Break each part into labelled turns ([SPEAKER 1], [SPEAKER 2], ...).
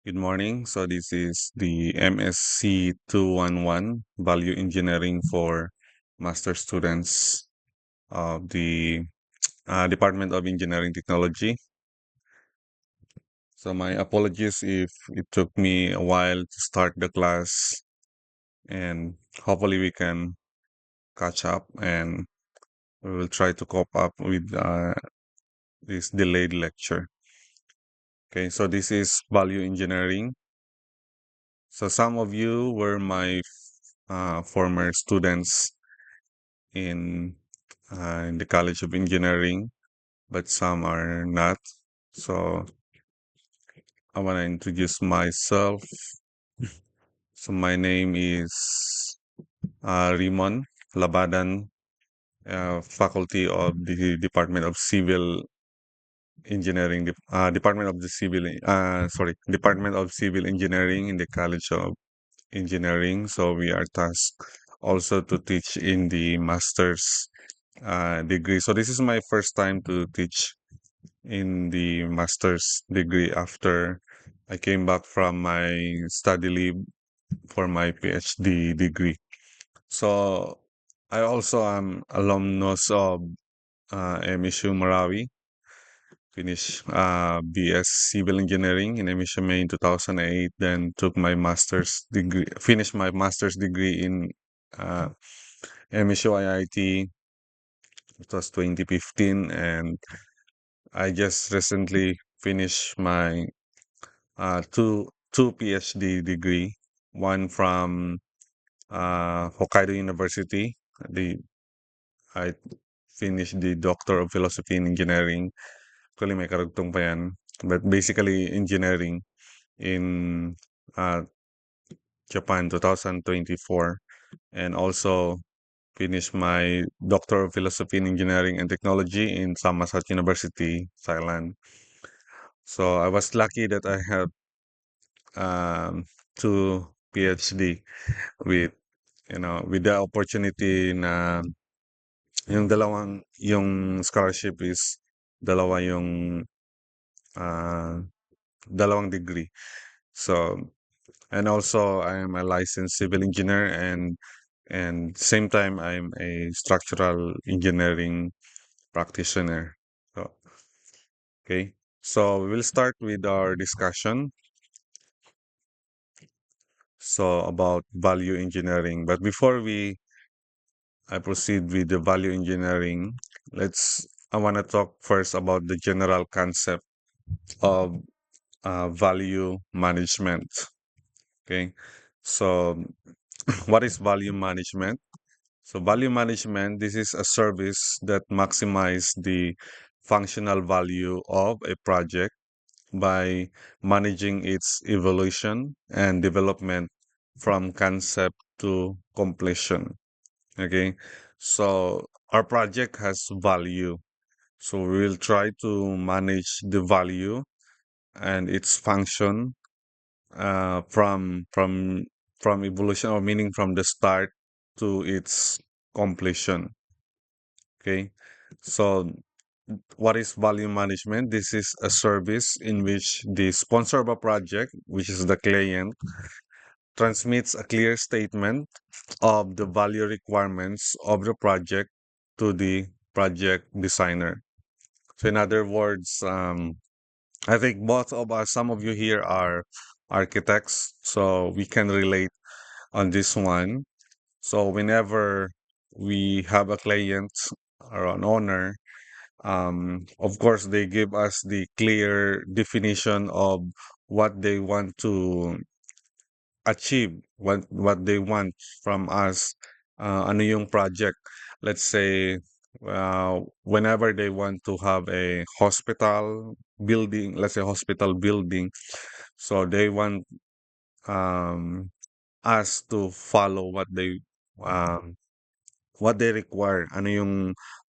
[SPEAKER 1] Good morning. So this is the MSc 211 Value Engineering for Master Students of the Department of Engineering Technology. So my apologies if it took me a while to start the class, and hopefully we can catch up and we will try to cope up with this delayed lecture. Okay, so this is Value Engineering. So some of you were my former students in in the College of Engineering, but some are not. So I want to introduce myself. So my name is Rimon Labadan, faculty of the Department of Civil Engineering, Department of the Civil, Department of Civil Engineering in the College of Engineering. So we are tasked also to teach in the master's degree. So this is my first time to teach in the master's degree after I came back from my study leave for my PhD degree. So I also am alumnus of MSU Marawi, finished BS Civil Engineering in MSU May in 2008, then took my master's degree, finished my master's degree in uh, MSU IIT. It was 2015, and I just recently finished my two PhD degree, one from Hokkaido University. The I finished the Doctor of Philosophy in Engineering. Actually, may karugtong pa yan. But basically, engineering in uh, Japan 2024. And also finished my Doctor of Philosophy in Engineering and Technology in Samasat University, Thailand. So I was lucky that I had two PhD with with the opportunity na yung scholarship is dalawa yung ah, dalawang degree. So and also I am a licensed civil engineer, and same time I'm a structural engineering practitioner. So, okay. So we will start with our discussion. So about value engineering. But before I proceed with the value engineering, I want to talk first about the general concept of value management. Okay. So what is value management? So value management, this is a service that maximize the functional value of a project by managing its evolution and development from concept to completion. Okay. So our project has value. So we will try to manage the value and its function from evolution, or meaning from the start to its completion. Okay. So what is value management? This is a service in which the sponsor of a project, which is the client, transmits a clear statement of the value requirements of the project to the project designer. So, in other words, I think both of us, some of you here are architects, so we can relate on this one. So, whenever we have a client or an owner, of course, they give us the clear definition of what they want to achieve, what they want from us, ano yung project. Let's say, whenever they want to have a hospital building, let's say hospital building, so they want um, us to follow um, what they require, ano yung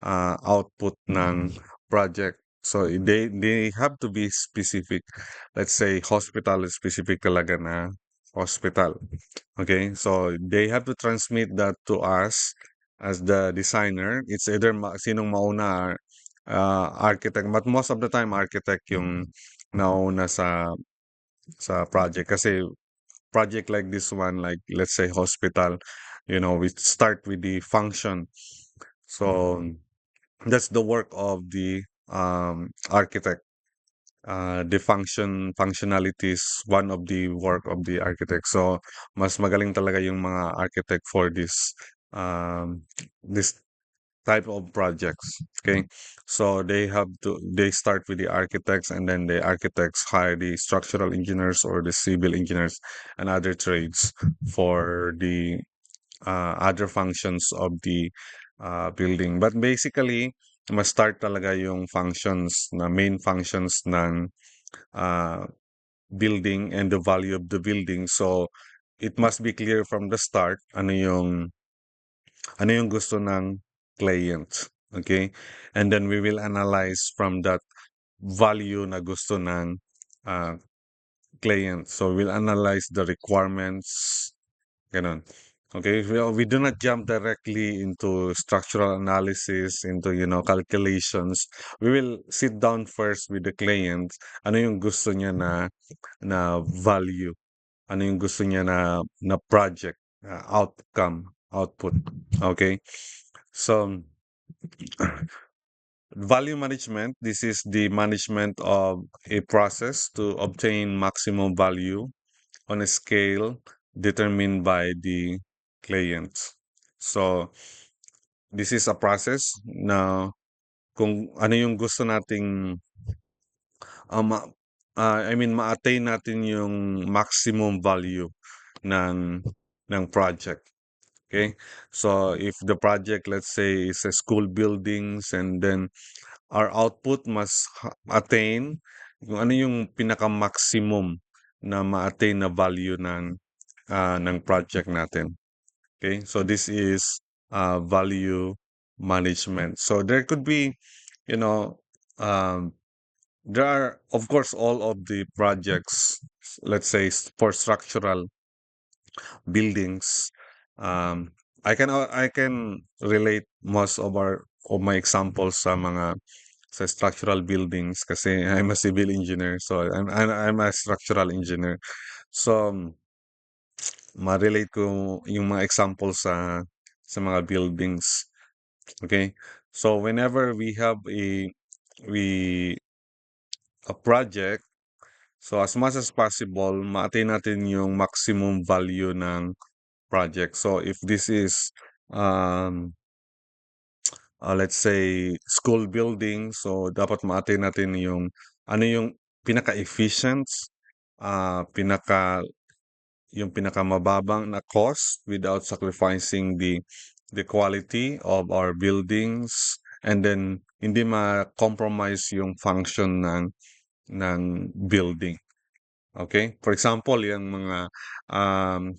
[SPEAKER 1] output ng project. So they have to be specific. Let's say hospital is specific talaga na hospital. Okay? So they have to transmit that to us as the designer. It's either sinong mauna, architect, but most of the time architect yung nauna sa sa project. Kasi project like this one, like let's say hospital, we start with the function. So that's the work of the architect. The functionality is one of the work of the architect. So mas magaling talaga yung mga architect for this type of projects. Okay, so they start with the architects, and then the architects hire the structural engineers or the civil engineers and other trades for the other functions of the building. But basically, mas start talaga yung main functions ng uh, building and the value of the building. So it must be clear from the start ano yung gusto ng client. Okay? And then we will analyze from that value na gusto ng uh, client. So we'll analyze the requirements, ganun. Okay, we do not jump directly into structural analysis, into, calculations. We will sit down first with the client. Ano yung gusto niya na value? Ano yung gusto niya na project, output? Okay? So, value management, this is the management of a process to obtain maximum value on a scale determined by the client. So, this is a process na kung ano yung gusto nating ah, ma ma-attain natin yung maximum value ng project. Okay? So, if the project, let's say, is a school buildings, and then our output must attain kung ano yung pinaka-maximum na ma-attain na value ng project natin. Okay? So, this is value management. So, there could be, you know, um, there are, of course, all of the projects, let's say, for structural buildings. Um, I can relate most of my examples sa structural buildings kasi I'm a civil engineer, so I'm a structural engineer. So ma-relate ko yung mga examples sa mga buildings. Okay? So whenever we have we a project, so as much as possible, ma-attain natin yung maximum value ng project. So if this is um let's say school building, so dapat ma-attain natin yung ano yung pinaka-efficient, yung pinakamababang na cost without sacrificing the quality of our buildings, and then hindi ma-compromise yung function ng building. Okay? For example, yung mga um,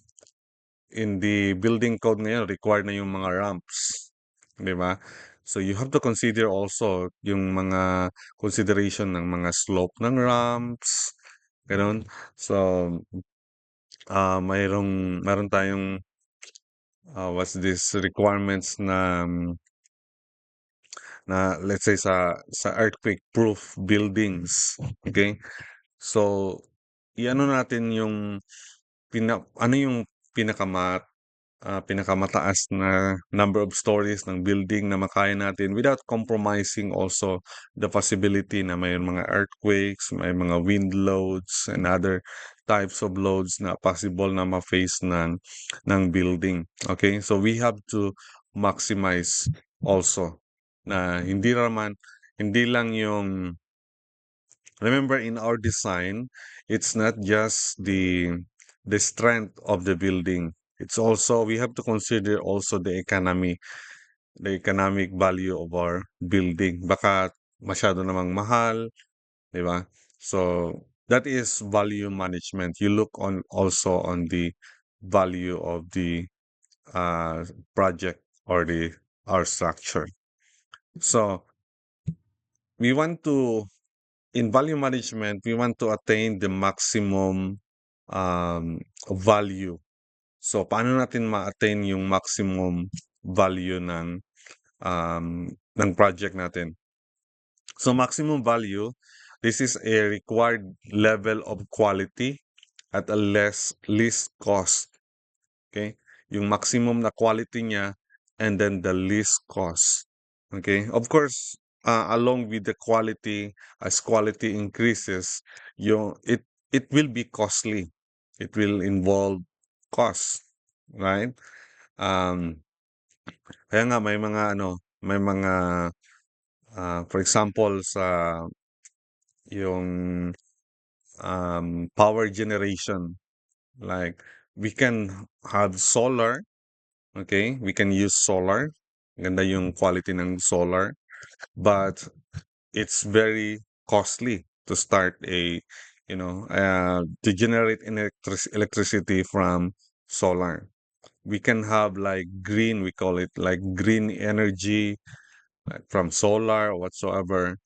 [SPEAKER 1] in the building code ngayon, required na yung mga ramps. Di ba? So you have to consider also yung mga consideration ng mga slope ng ramps. Ganun. So, mayroon tayong what's this requirements na let's say sa earthquake proof buildings. Okay? So, iano natin yung ano yung pinakamataas na number of stories ng building na makaya natin without compromising also the possibility na may mga earthquakes, may mga wind loads and other types of loads na possible na ma-face ng building. Okay? So we have to maximize also na hindi lang yung remember in our design, it's not just the strength of the building. It's also we have to consider also the economic value of our building. Baka masyado namang mahal, di ba? So that is value management. You look on also on the value of the project or the our structure. So we want to in value management, we want to attain the maximum value. So, paano natin ma-attain yung maximum value ng project natin? So, maximum value, This is a required level of quality at a least cost. Okay? Yung maximum na quality niya and then the least cost. Okay? Of course, along with the quality, as quality increases, it will be costly. It will involve cost, right? Um, Kaya nga may mga may mga for example sa yung power generation, like we can have solar. Okay, we can use solar. Ganda yung quality ng solar, but it's very costly to start to generate electricity from solar. We can have like green, we call it like green energy, like from solar or whatsoever.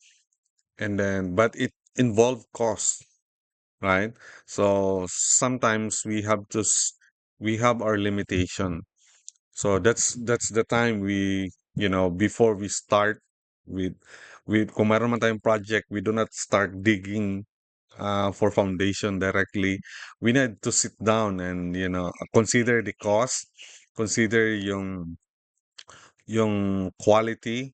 [SPEAKER 1] And then, but it involved cost, right? So sometimes we have our limitation. So that's the time before we start with kung meron man tayong project, we do not start digging for foundation directly. We need to sit down and consider the cost, consider yung quality,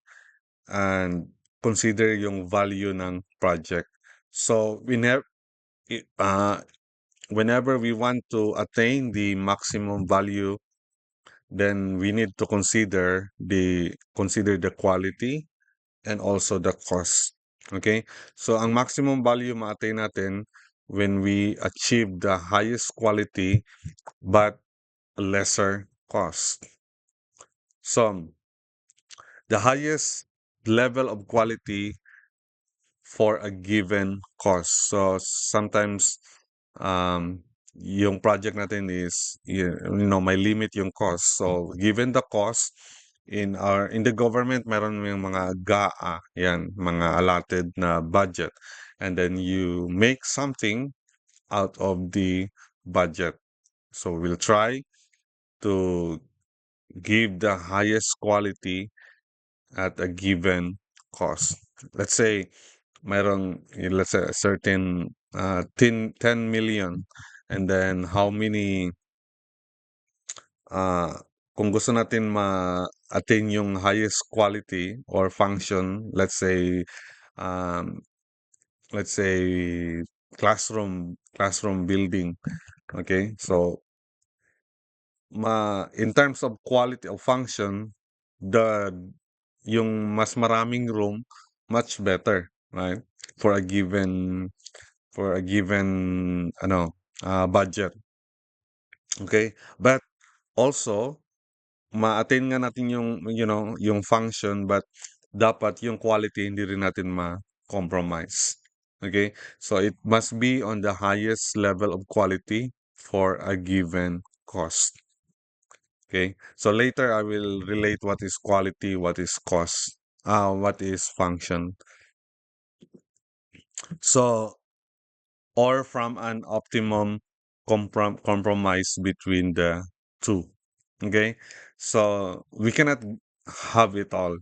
[SPEAKER 1] and consider yung value ng project. So i- uh, whenever we want to attain the maximum value, then we need to consider the quality and also the cost. Okay? So ang maximum value ma-attain natin when we achieve the highest quality but lesser cost. So the highest level of quality for a given cost. So sometimes yung project natin is may limit yung cost. So given the cost in the government, meron yung mga GAA, yan, mga allotted na budget. And then you make something out of the budget. So we'll try to give the highest quality at a given cost. Let's say let's say a certain 10 million, and then how many uh, kung gusto natin ma-attain yung highest quality or function, um, let's say classroom building. Okay, so in terms of quality of function, the yung mas maraming room, much better, right? For a given budget. Okay? But also, ma-attain nga natin yung function, but dapat yung quality hindi rin natin ma-compromise. Okay? So it must be on the highest level of quality for a given cost. Okay? So later I will relate what is quality, what is cost, what is function. So, or from an optimum compromise between the two. Okay, so we cannot have it all.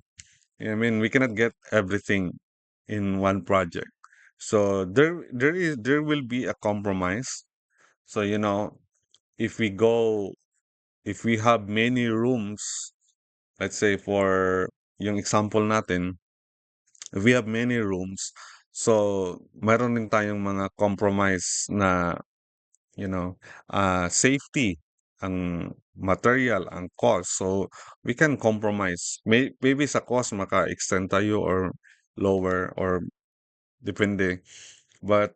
[SPEAKER 1] I mean, we cannot get everything in one project. So there will be a compromise. So if we go if we have many rooms, let's say for yung example natin, if we have many rooms, so meron din tayong mga compromise na safety, ang material, ang cost. So, we can compromise. Maybe sa cost, maka-extend tayo or lower or depende. But,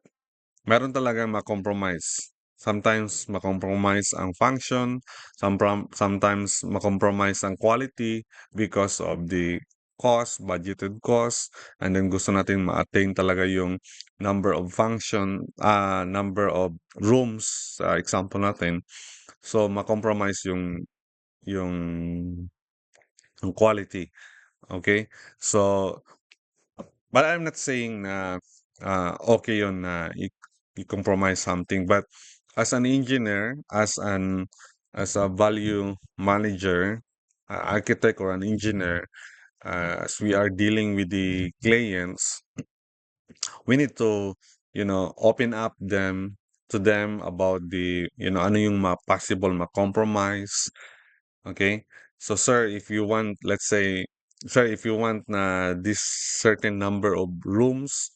[SPEAKER 1] meron talagang ma-compromise. Sometimes, ma-compromise ang function. Sometimes, ma-compromise ang quality because of the cost, budgeted cost. And then, gusto natin ma-attain talaga yung number of rooms, sa example natin. So, ma-compromise yung, yung quality. Okay? So, but I'm not saying na okay yun na i-compromise something. But as an engineer, as a value manager, architect or an engineer, as we are dealing with the clients, we need to, open up them to them about the, ano yung possible ma-compromise. Okay? So, sir, if you want, let's say, sir, if you want na this certain number of rooms,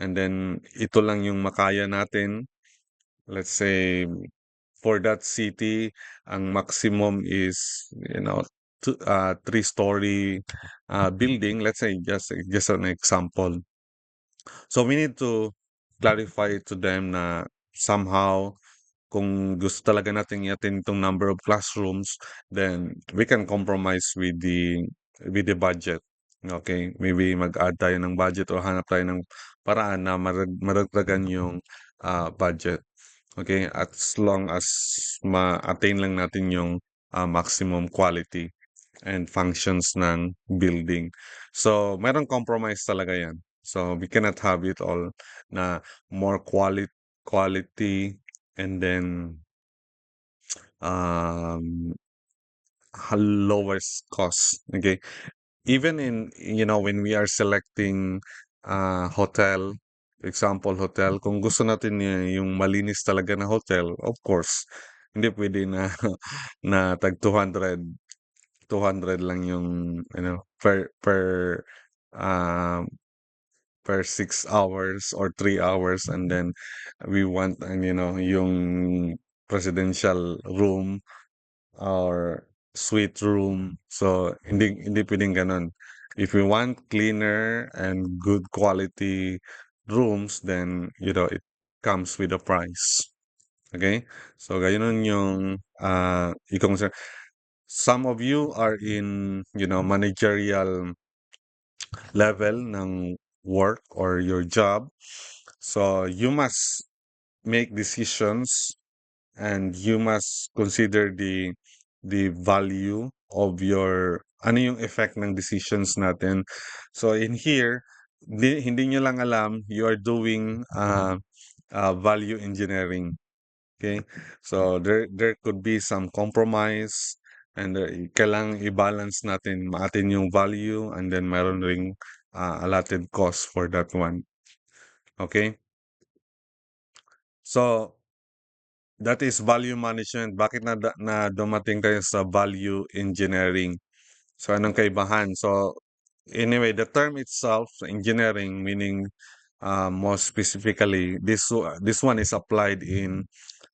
[SPEAKER 1] and then ito lang yung makaya natin, let's say, for that city, ang maximum is, three-story building. Let's say, just an example. So we need to clarify to them na somehow kung gusto talaga natin i-attend itong number of classrooms, then we can compromise with the budget. Okay, maybe mag-add tayo ng budget o hanap tayo ng paraan na maragdagan yung budget. Okay, as long as ma-attain lang natin yung maximum quality and functions ng building. So, merong compromise talaga yan. So, we cannot have it all na more quality and then um lowest cost. Okay. Even in, when we are selecting hotel, example hotel, kung gusto natin yung malinis talaga na hotel, of course, hindi pwede na na tag 200 lang yung, um, per 6 hours or 3 hours, and then we want, and yung presidential room or suite room. So, hindi pwedeng ganun. If we want cleaner and good quality rooms, then, it comes with a price. Okay? So, ganun yung i-consider. Some of you are in, managerial level ng work or your job. So, you must make decisions and you must consider the value of your ano yung effect ng decisions natin. So in here, hindi nyo lang alam, you are doing value engineering. Okay? So there could be some compromise and kailangang i-balance natin maatin yung value and then mayroon ring allotted cost for that one. Okay? So that is value management. Bakit na dumating tayo sa value engineering? So, anong kaibahan? So, anyway, the term itself, engineering, meaning more specifically, this one is applied in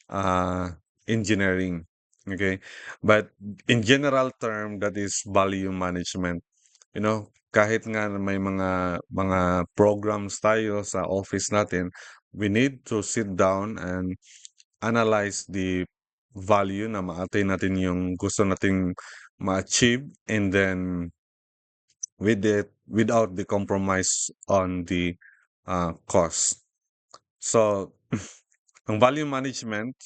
[SPEAKER 1] uh, engineering. Okay, but in general term, that is value management. Kahit nga na may mga programs tayo sa office natin, we need to sit down and analyze the value na ma-attain natin yung gusto nating ma-achieve, and then without the compromise on the cost. So, ang value management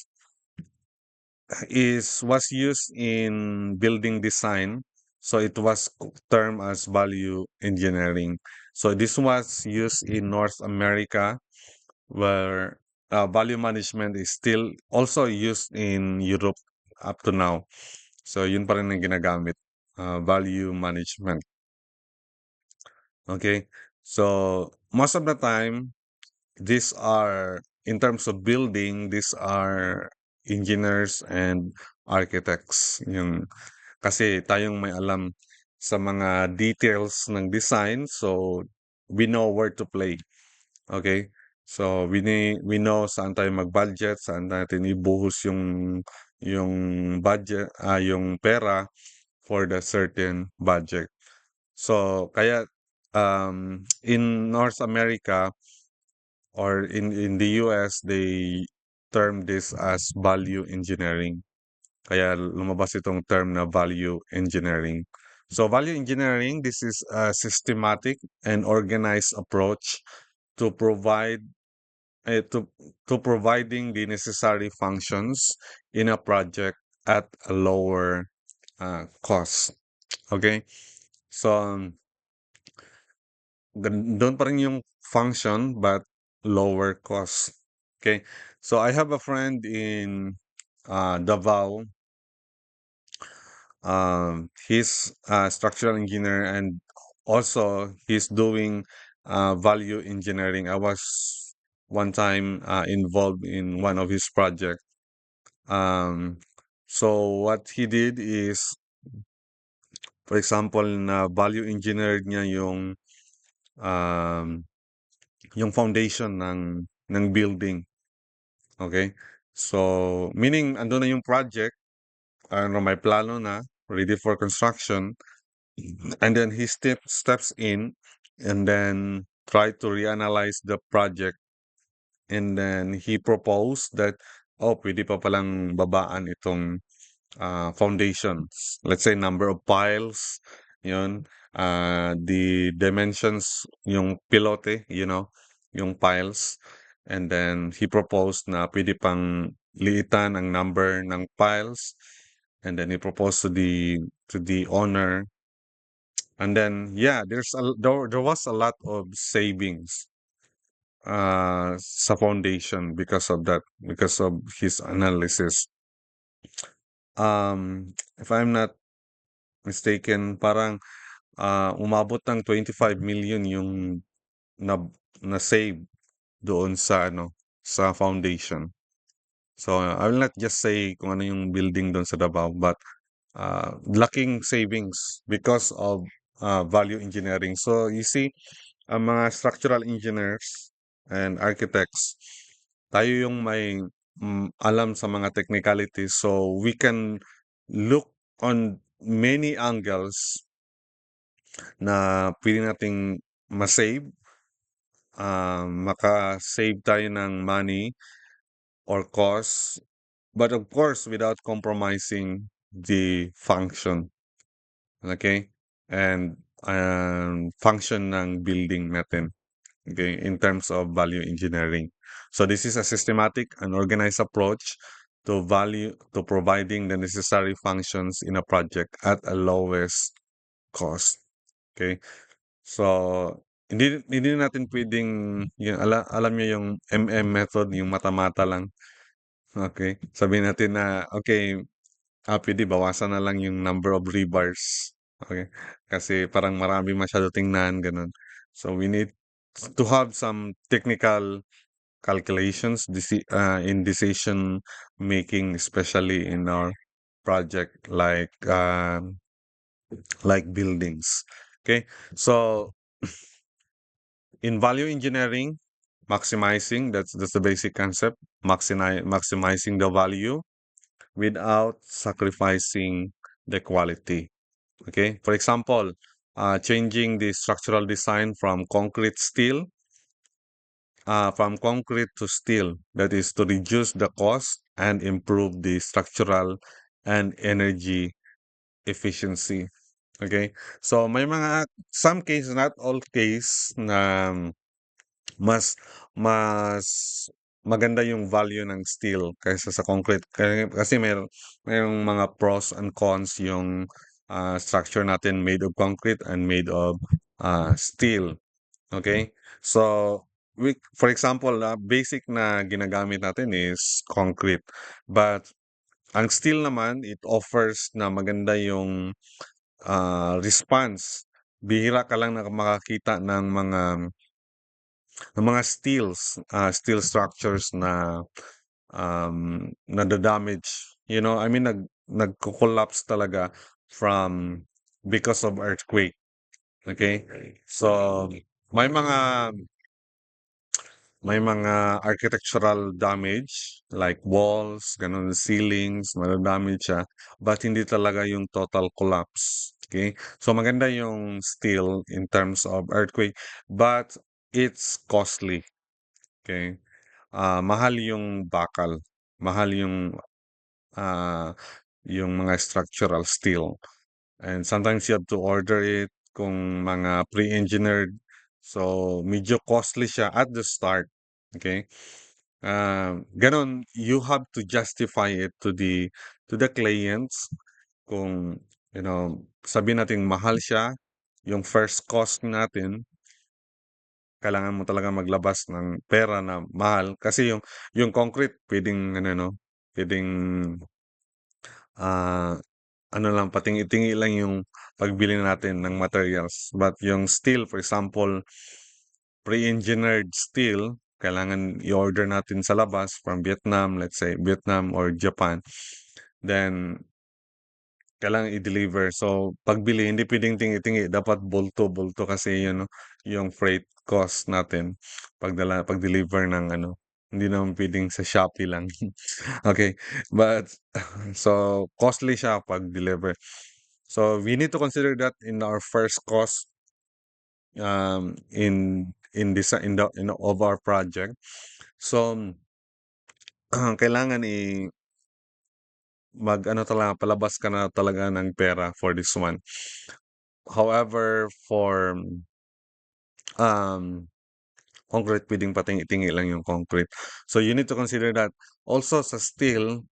[SPEAKER 1] was used in building design. So it was termed as value engineering. So this was used in North America, where value management is still also used in Europe up to now. So yun pa rin ang ginagamit, value management. Okay? So most of the time, these are, in terms of building, these are engineers and architects. Kasi tayong may alam sa mga details ng design, so we know where to play. Okay? So we know saan tayo mag-budget, saan natin ibuhos yung budget, yung pera for the certain budget. So kaya in North America or in the US, they term this as value engineering. Kaya lumabas itong term na value engineering. So value engineering, this is a systematic and organized approach to provide eh, to to providing the necessary functions in a project at a lower cost. Okay? So doon pa rin yung function but lower cost. Okay? So I have a friend in Davao. He's a structural engineer and also he's doing value engineering. I was one time involved in one of his project. Um, so what he did is, for example, na value engineered niya um, yung foundation ng building. Okay? So, meaning, ando na yung project, ano, may plano na, ready for construction, and then he steps in and then try to reanalyze the project, and then he proposed that, oh, pwede pa palang babaan itong foundations. Let's say number of piles, yun, the dimensions, yung pilote, yung piles. And then he proposed na pwede pang liitan ang number ng piles. And then he proposed to the owner. And then yeah, there was a lot of savings sa foundation because of that, because of his analysis. If I'm not mistaken, parang umabot ng 25 million yung na na-save doon sa ano, sa foundation. So, I will not just say kung ano yung building doon sa Davao, but laking savings because of value engineering. So, you see, ang mga structural engineers and architects, tayo yung may alam sa mga technicalities. So, we can look on many angles na pwede nating ma-save, maka-save tayo ng money or cost, but of course, without compromising the function. Okay? And function ng building natin. Okay? In terms of value engineering. So this is a systematic and organized approach to providing the necessary functions in a project at a lowest cost. Okay? So, hindi natin puwedeng yung alam niyo yung method, yung mata-mata lang, okey? Sabihin natin na, okey, puwede bawasan na lang yung number of rebars, okey? Kasi parang marami masyado tingnan, gano'n. So, we need to have some technical calculations in decision making, especially in our project like buildings, okay? So in value engineering, that's the basic concept, maximizing the value without sacrificing the quality. Okay, for example, changing the structural design from concrete to steel, that is to reduce the cost and improve the structural and energy efficiency. Okay, so may mga some case, not all case, na mas mas maganda yung value ng steel kaysa sa concrete. Kasi merong mga pros and cons yung structure natin made of concrete and made of steel. Okay? So, for example, basic na ginagamit natin is concrete. But ang steel naman, it offers na maganda yung response. Bihira ka lang na makakita ng mga steel structures na nada-damage. I mean, nagko-collapse talaga from because of earthquake. Okay? So, may mga may mga architectural damage like walls, ganun, ceilings, madadamage siya, but hindi talaga yung total collapse. Okay? So maganda yung steel in terms of earthquake, but it's costly. Okay? Mahal yung bakal, mahal ah, yung mga structural steel. And sometimes you have to order it kung mga pre-engineered. So, medyo costly siya at the start. Okay? Ganon, you have to justify it to the clients kung, sabihin natin mahal siya, yung first cost natin, kailangan mo talaga maglabas ng pera na mahal kasi yung concrete puwedeng ano 'no, puwedeng, ah, ano lang patingi-tingi lang yung pagbili natin ng materials. But yung steel, for example, pre-engineered steel, kailangan i-order natin sa labas from Vietnam, let's say Vietnam or Japan. Then, kailangan i-deliver. So, pagbili, hindi pwedeng tingi-tingi. Dapat bulto-bulto kasi yun, no, yung freight cost natin pag-deliver ng ano. Hindi naman pwedeng sa Shopee lang. Okay. But, so, costly siya pag-deliver. So, we need to consider that in our first cost in this in of our project. So, kailangan mag-ano talaga, palabas ka na talaga ng pera for this one. However, for um, concrete, pwedeng patingi-tingi lang yung concrete. So, you need to consider that. Also, sa steel,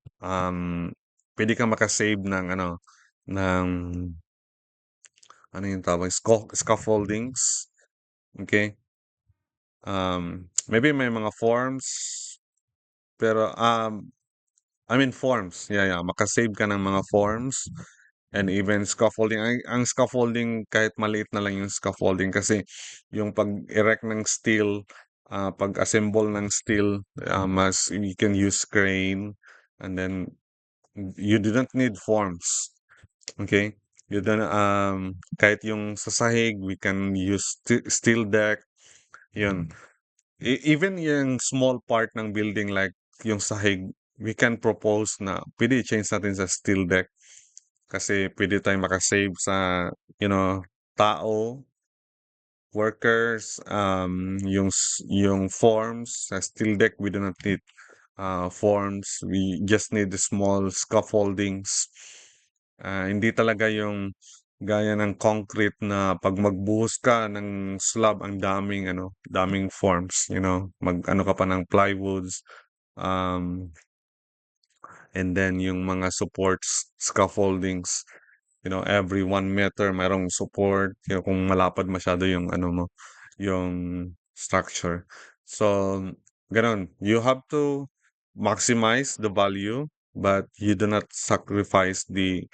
[SPEAKER 1] pwede kang makasave ng ano, ng, ano yung tawag, scaffoldings. Okay? Maybe may mga forms, pero, I mean forms. Yeah. Makasave ka ng mga forms and even scaffolding. Ang scaffolding, kahit maliit na lang yung scaffolding kasi yung pag-erect ng steel, pag-assemble ng steel, mas you can use crane and then you didn't need forms. Okay? You don't, kahit yung sa sahig, we can use steel deck. Yun. Even yung small part ng building like yung sahig, we can propose na pwede i-change natin sa steel deck kasi pwede tayong makasave sa, tao, workers, yung forms, sa steel deck, we do not need forms. We just need the small scaffoldings. Hindi talaga yung gaya ng concrete na pag magbuhos ka ng slab, ang daming forms, mag-ano ka pa ng plywoods, um, and then yung mga supports, scaffoldings, every 1 meter mayroong support, kung malapad masyado yung ano mo, yung structure. So, ganun. You have to maximize the value, but you do not sacrifice the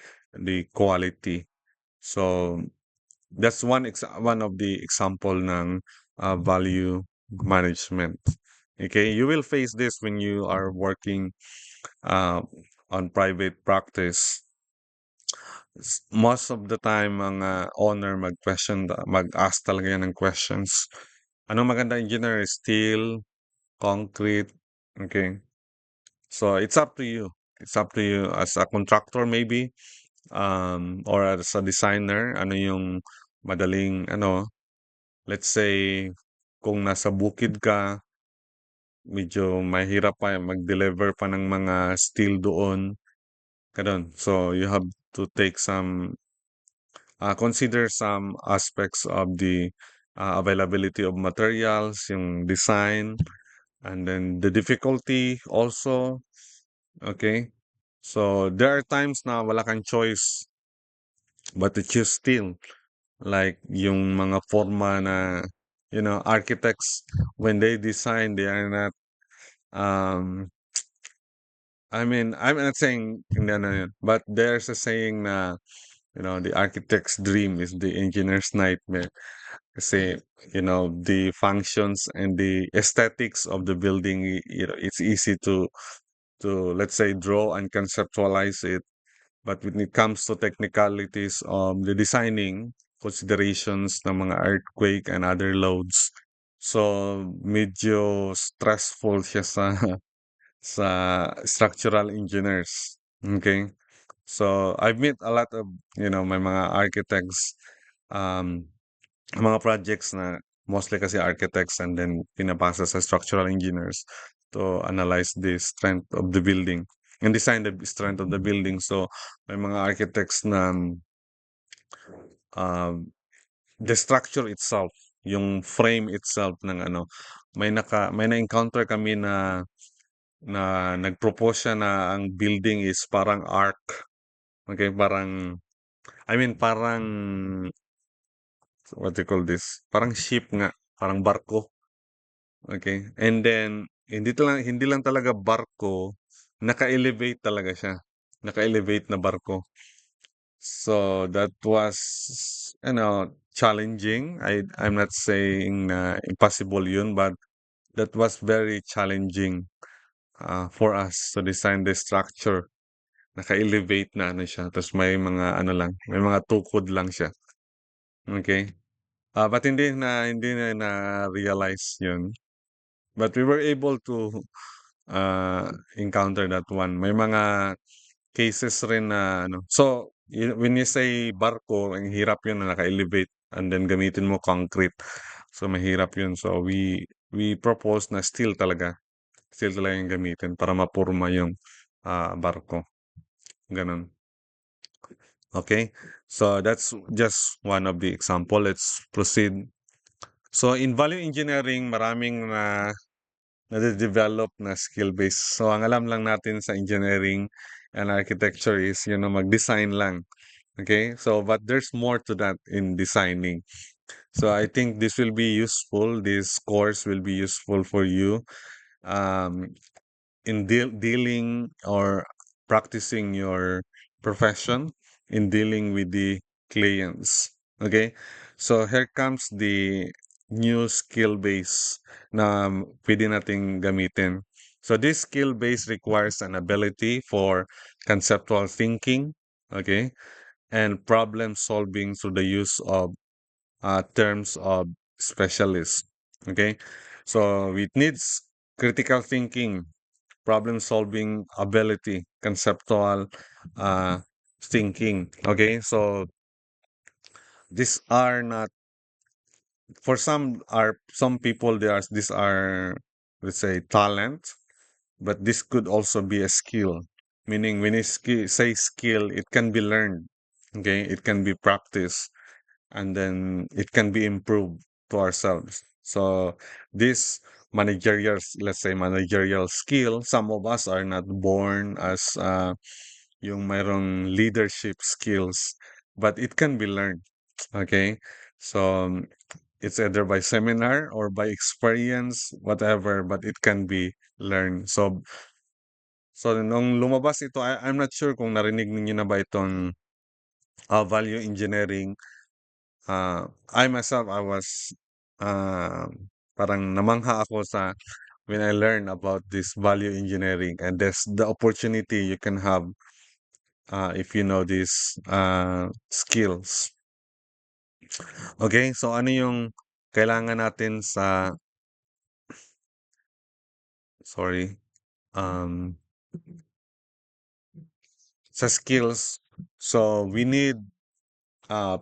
[SPEAKER 1] quality. So, that's one of the example ng value management. Okay, you will face this when you are working uh, on private practice. Most of the time, mga owner mag-ask talaga yan ng questions. Ano maganda engineer? Steel, concrete, okay? So, it's up to you. It's up to you as a contractor maybe, or as a designer, ano yung madaling, let's say, kung nasa bukid ka, medyo mahirap pa mag-deliver pa ng mga steel doon, ganun. So, you have to take consider some aspects of the availability of materials, yung design, and then the difficulty also. Okay? So, there are times na wala kang choice but to choose steel. Like yung mga forma na, architects, when they design, they are not, um, I mean, I'm not saying, hindi ano yun, but there's a saying na, the architect's dream is the engineer's nightmare. Kasi, the functions and the aesthetics of the building, it's easy to, let's say, draw and conceptualize it. But when it comes to technicalities of the designing, considerations ng mga earthquake and other loads, so medyo stressful siya sa sa structural engineers. Okay? So I've met a lot of, may mga architects, um, mga projects na mostly kasi architects and then pinapasa sa structural engineers to analyze the strength of the building and design the strength of the building. So may mga architects na the structure itself, yung frame itself ng ano, may na-encounter kami na nag-propose siya na ang building is parang arc. Okay, parang I mean parang what do you call this? Parang ship nga, parang barko. Okay? And then hindi lang talaga barko, naka-elevate talaga siya. Naka-elevate na barko. So that was, challenging. I'm not saying na impossible yun, but that was very challenging for us to design the structure. Naka-elevate na ano siya, tapos may mga ano lang, may mga tukod lang siya. Okay? But hindi na na-realize yun. But we were able to encounter that one. May mga cases rin na ano. So, when you say barko, ang hirap yun na naka-elevate and then gamitin mo concrete. So, mahirap yun. So, we propose na steel talaga. Steel talaga yung gamitin para mapurma yung barko. Ganun. Okay? So, that's just one of the example. Let's proceed. So, in value engineering, maraming nade-develop na skill base. So, ang alam lang natin sa engineering and architecture is, mag-design lang. Okay? So, but there's more to that in designing. So, I think this will be useful. This course will be useful for you um, in dealing or practicing your profession in dealing with the clients. Okay? So, here comes the new skill base na pwede nating gamitin. So, this skill base requires an ability for conceptual thinking, okay, and problem solving through the use of terms of specialists. Okay, so it needs critical thinking, problem solving ability, conceptual uh, thinking. Okay, so these are not for some people. These are, let's say, talent, but this could also be a skill. Meaning, when you say skill, it can be learned. Okay, it can be practiced, and then it can be improved to ourselves. So this let's say managerial skill, some of us are not born as yung mayroong leadership skills, but it can be learned. Okay, so it's either by seminar or by experience, whatever, but it can be learned. So nung lumabas ito, I'm not sure kung narinig ninyo na ba itong value engineering. I myself, I was uh, parang namangha ako sa when I learned about this value engineering, and there's the opportunity you can have if you know these skills. Okay, so ano yung kailangan natin sorry, um, sa skills? So we need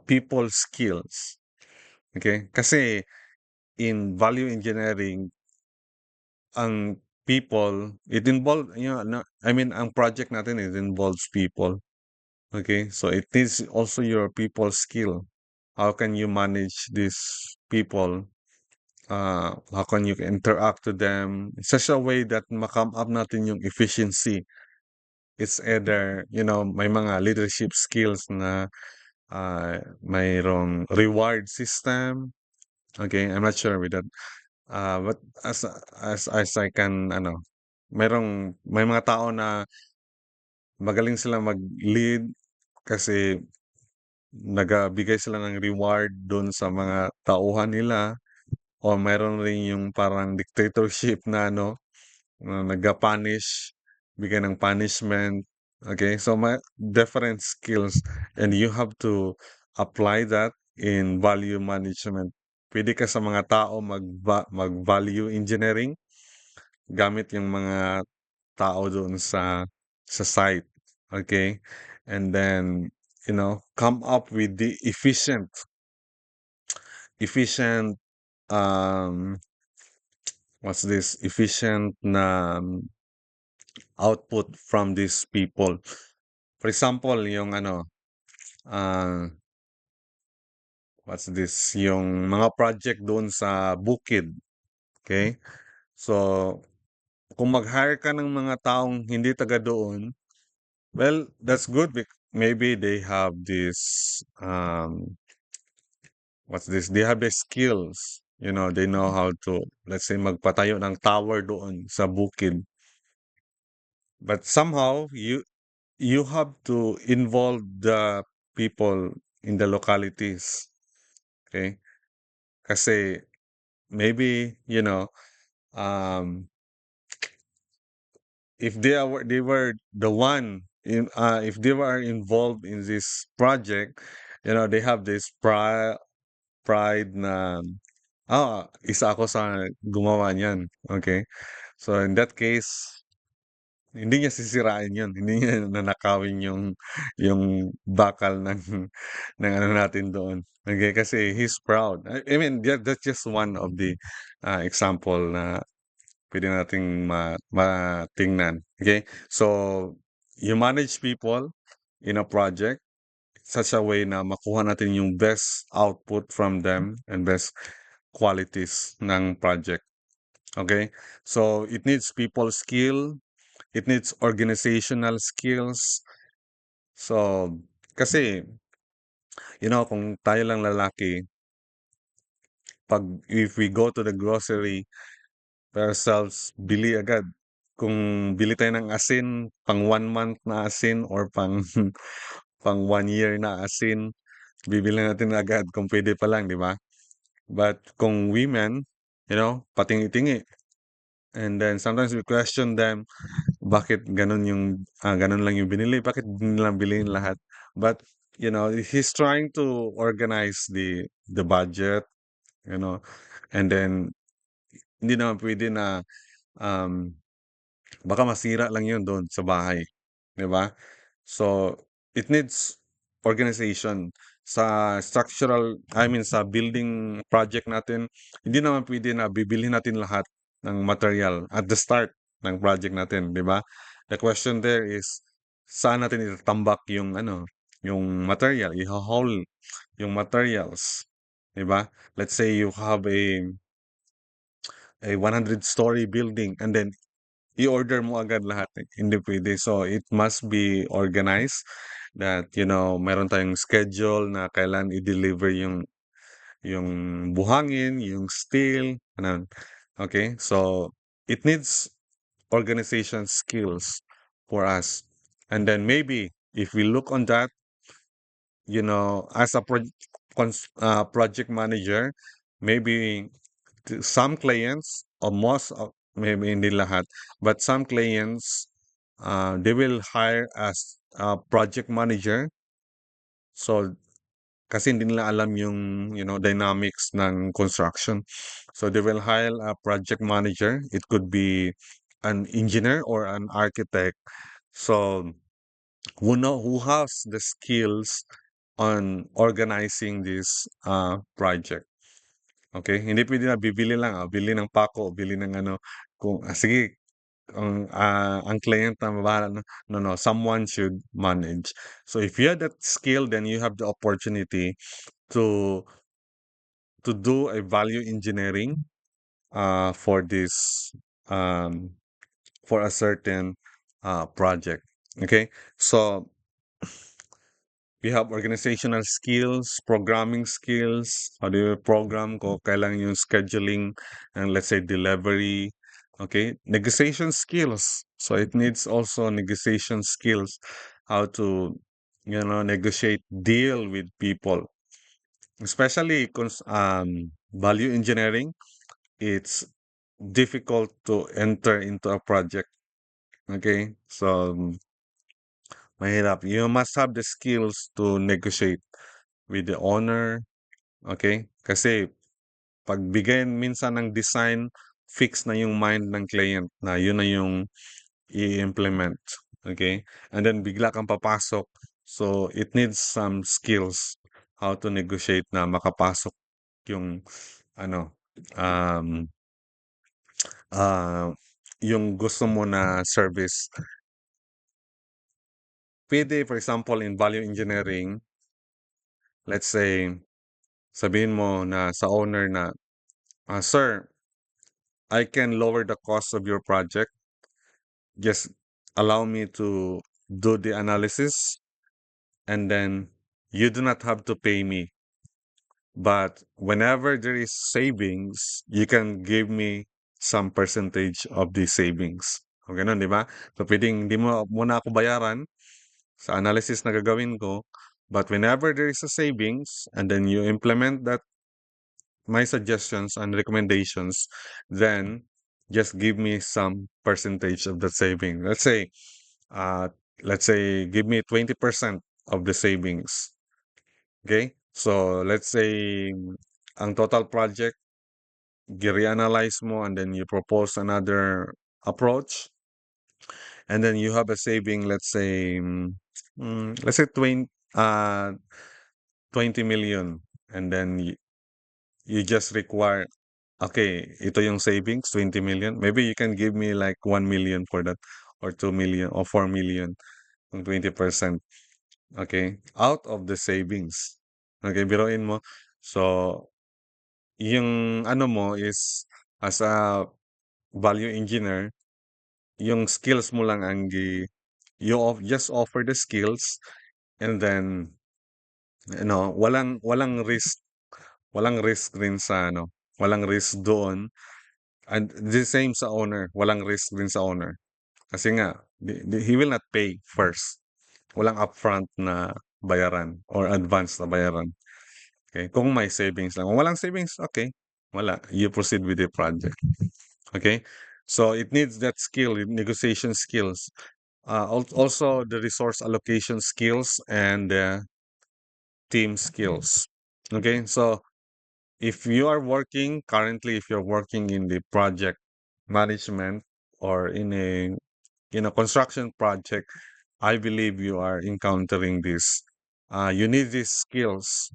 [SPEAKER 1] people skills. Okay, kasi in value engineering, ang people, it involve, I mean, ang project natin, it involves people. Okay, so it is also your people skill. How can you manage these people? How can you interact with them in such a way that makam up natin yung efficiency? It's either, may mga leadership skills na mayroong reward system. Okay, I'm not sure with that. But as I can, may mga tao na magaling sila mag-lead kasi nagabigay sila ng reward doon sa mga tauhan nila, o mayroon rin yung parang dictatorship na naga-punish, bigay ng punishment. Okay, so may different skills, and you have to apply that in value management. Pwede ka sa mga tao mag-value engineering gamit yung mga tao doon sa site. Okay? And then, come up with the efficient um what's this? Efficient na output from these people. For example, yung what's this? Yung mga project doon sa bukid. Okay? So, kung mag-hire ka ng mga taong hindi taga doon, well, that's good. Maybe they have this, what's this? They have the skills. They know how to, let's say, magpatayo ng tower doon sa bukid. But somehow, you have to involve the people in the localities. Okay? Kasi maybe, um, if they were the one if they were involved in this project, they have this pride na isa ako sa gumawa niyan. Okay? So in that case, hindi niya sisirain 'yun, hindi niya nanakawin yung bakal ng ng ano natin doon. Okay, kasi he's proud. I mean, that's just one of the example na pwede nating matingnan. Okay? So, you manage people in a project such a way na makuha natin yung best output from them and best qualities ng project. Okay? So, it needs people skill, it needs organizational skills. So, kasi, kung tayo lang lalaki, if we go to the grocery ourselves, bili agad. Kung bili tayo ng asin, pang 1 month na asin or pang pang 1 year na asin, bibili natin agad kung pwede pa lang, di ba? But kung women, patingi-tingi. And then sometimes we question them, bakit ganun lang yung binili? Bakit hindi nilang bilhin lahat? But, he's trying to organize the budget, you know, and then hindi naman pwede na um, baka masira lang yun doon sa bahay, 'di ba? So, it needs organization. Sa building project natin, hindi naman pwede na bibilhin natin lahat ng material at the start ng project natin, 'di ba? The question there is, saan natin itatambak yung material, iho-haul yung materials, 'di ba? Let's say you have a 100-story building and then i-order mo agad lahat, hindi puwede. So, it must be organized that, meron tayong schedule na kailan i-deliver yung buhangin, yung steel, gano'n. Okay? So, it needs organization skills for us. And then maybe if we look on that, as a project manager, maybe some clients or most of maybe hindi lahat, but some clients, they will hire as a project manager. So, kasi hindi nila alam yung, dynamics ng construction. So, they will hire a project manager. It could be an engineer or an architect. So, who has the skills on organizing this project. Okay, hindi puwede na bibili lang, bili ng pako, bili ng ano, kung sige ang client na bahala na. No, no, someone should manage. So if you have that skill, then you have the opportunity to do a value engineering for this um for a certain project. Okay? So we have organizational skills, programming skills, how do you program, kung kailan yung scheduling, and let's say delivery. Okay, negotiation skills. So it needs also negotiation skills, how to, negotiate, deal with people. Especially value engineering, it's difficult to enter into a project. Okay, so mahirap. You must have the skills to negotiate with the owner. Okay? Kasi pagbigay minsan ng design, fix na yung mind ng client na yun na yung i-implement. Okay? And then bigla kang papasok. So it needs some skills how to negotiate na makapasok yung ano um uh, yung gusto mo na service. Pwede, for example, in value engineering, let's say, sabihin mo na sa owner na, Sir, I can lower the cost of your project. Just allow me to do the analysis and then you do not have to pay me. But whenever there is savings, you can give me some percentage of the savings. O ganun, di ba? So, pwedeng hindi mo muna ako bayaran sa analysis na gagawin ko, But whenever there is a savings and then you implement that, my suggestions and recommendations, then just give me some percentage of the saving. Uh, let's say give me 20% of the savings. Okay? So let's say ang total project, reanalyze mo and then you propose another approach and then you have a saving, let's say 20 million and then you just require, okay, ito yung savings, 20 million. Maybe you can give me like 1 million for that or 2 million or 4 million kung 20%. Okay? Out of the savings. Okay, biruin mo. So, yung ano mo is as a value engineer, yung skills mo lang ang just offer the skills and then walang risk rin sa walang risk doon. And the same sa owner, walang risk din sa owner. Kasi nga, he will not pay first. Walang upfront na bayaran or advance na bayaran. Okay? Kung may savings lang. Kung walang savings, okay. Wala. You proceed with the project. Okay? So it needs that skill, negotiation skills. Also the resource allocation skills and team skills. Okay? So if you are working currently, if you're working in the project management or in a construction project, I believe you are encountering this. You need these skills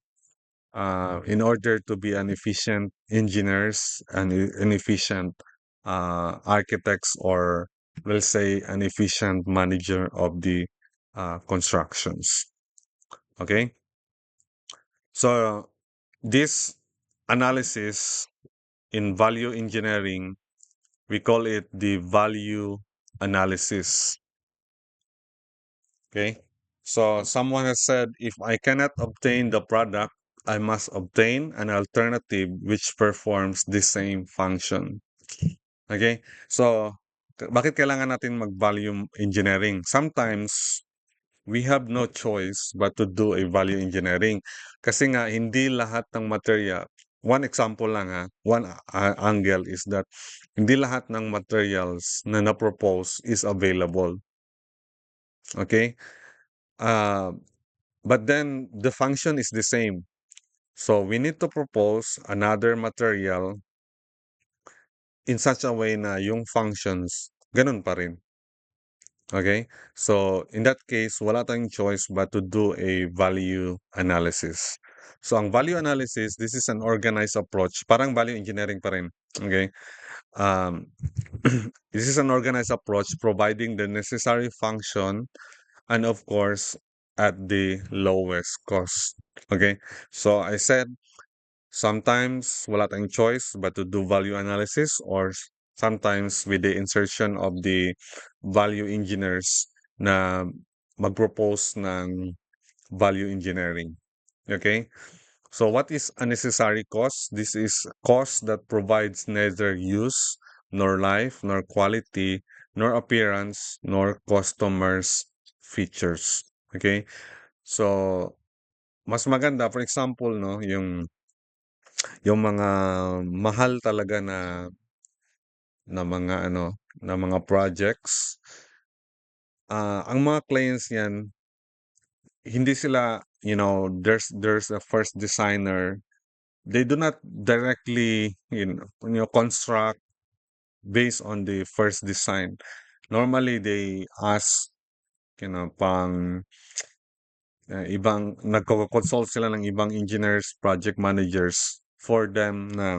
[SPEAKER 1] in order to be an efficient engineers and an efficient architects, or let's say an efficient manager of the constructions. Okay, so this analysis in value engineering, we call it the value analysis. Okay. So someone has said, if I cannot obtain the product, I must obtain an alternative which performs the same function. Okay. So bakit kailangan natin mag-value engineering? Sometimes we have no choice but to do a value engineering. Kasi nga, hindi lahat ng material, one example lang one angle is that hindi lahat ng materials na na-propose is available. Okay? Uh, but then the function is the same. So we need to propose another material in such a way na yung functions, ganun pa rin. Okay? So in that case, wala tayong choice but to do a value analysis. So ang value analysis, this is an organized approach. Parang value engineering pa rin. Okay? Um, this is an organized approach providing the necessary function and of course at the lowest cost. Okay? So I said sometimes wala tayong choice but to do value analysis, or sometimes with the insertion of the value engineers na mag-propose ng value engineering. Okay? So what is unnecessary cost? This is cost that provides neither use, nor life, nor quality, nor appearance, nor customers features. Okay? So mas maganda, for example, no, yung mga mahal talaga na mga projects, ang mga clients niyan, hindi sila, there's a first designer. They do not directly, construct based on the first design. Normally, they ask, pang ibang nagko-consult sila ng ibang engineers, project managers for them na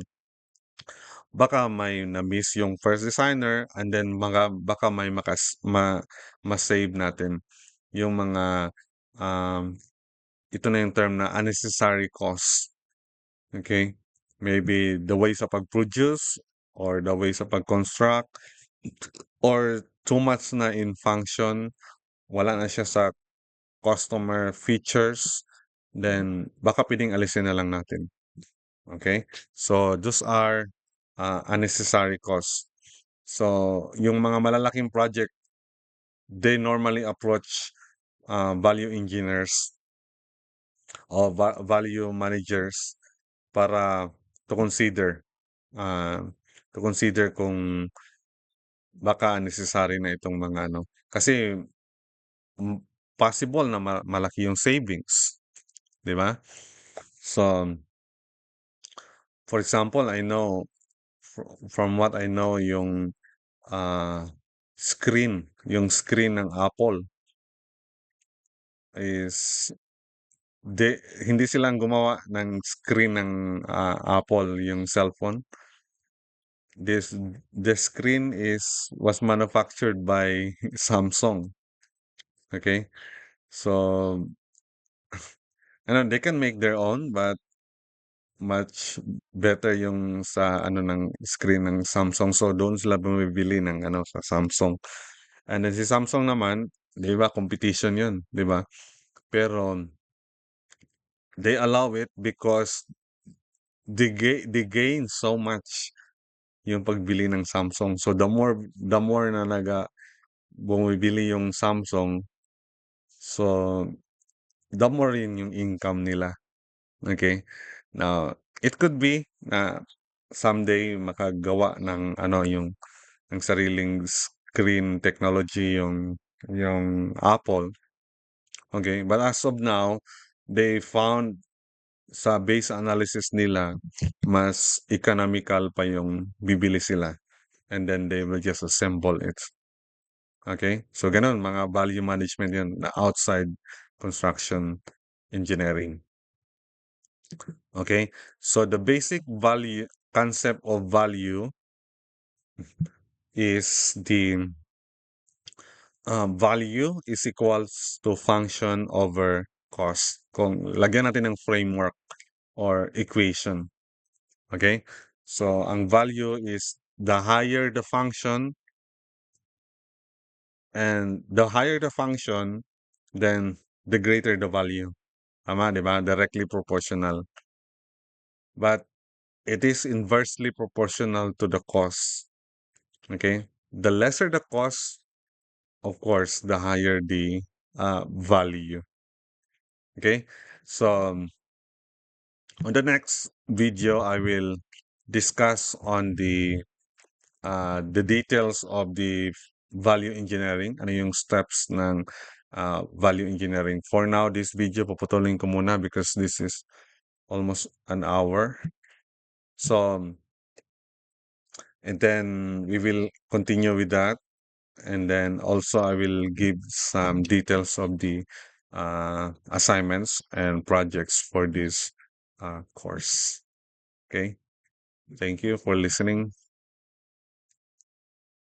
[SPEAKER 1] baka may na-miss yung first designer and then baka may ma-save natin yung mga ito na yung term na unnecessary cost. Okay? Maybe the way sa pag-produce or the way sa pag-construct or too much na in function, wala na siya sa customer features, then baka pwedeng alisin na lang natin. Okay? So those are unnecessary costs. So yung mga malalaking project, they normally approach value engineers o value managers para to consider uh, to consider kung baka necessary na itong mga ano. Kasi mm, possible na malaki yung savings, 'di ba? So, for example, I know from what I know yung ah, yung screen ng Apple is hindi silang gumawa ng screen ng Apple yung cellphone. This the screen is was manufactured by Samsung. Okay, so they can make their own, but much better yung sa ano ng screen ng Samsung. So doon sila bumibili ng ano sa Samsung. And then si Samsung naman, 'di ba, competition 'yun, 'di ba? Pero they allow it because they gain so much yung pagbili ng Samsung. So the more na bumibili yung Samsung, so the more yun yung income nila. Okay? Now, it could be na someday makagawa ng ano yung ng sariling screen technology yung Apple. Okay? But as of now, they found sa base analysis nila, mas economical pa yung bibili sila. And then they will just assemble it. Okay? So, ganun, mga value management yun na outside construction engineering. Okay? So, the basic value concept of value is the value is equals to function over cost. Kung lagyan natin ng framework or equation. Okay? So, ang value is the higher the function and the higher the function, then the greater the value. Tama, di ba? Directly proportional. But it is inversely proportional to the cost. Okay? The lesser the cost, of course, the higher the value. Okay? So, on the next video, I will discuss on the details of the value engineering, ano yung steps ng value engineering. For now, this video, paputulin ko muna because this is almost an hour. So, and then we will continue with that. And then also I will give some details of the assignments and projects for this course. Okay. Thank you for listening.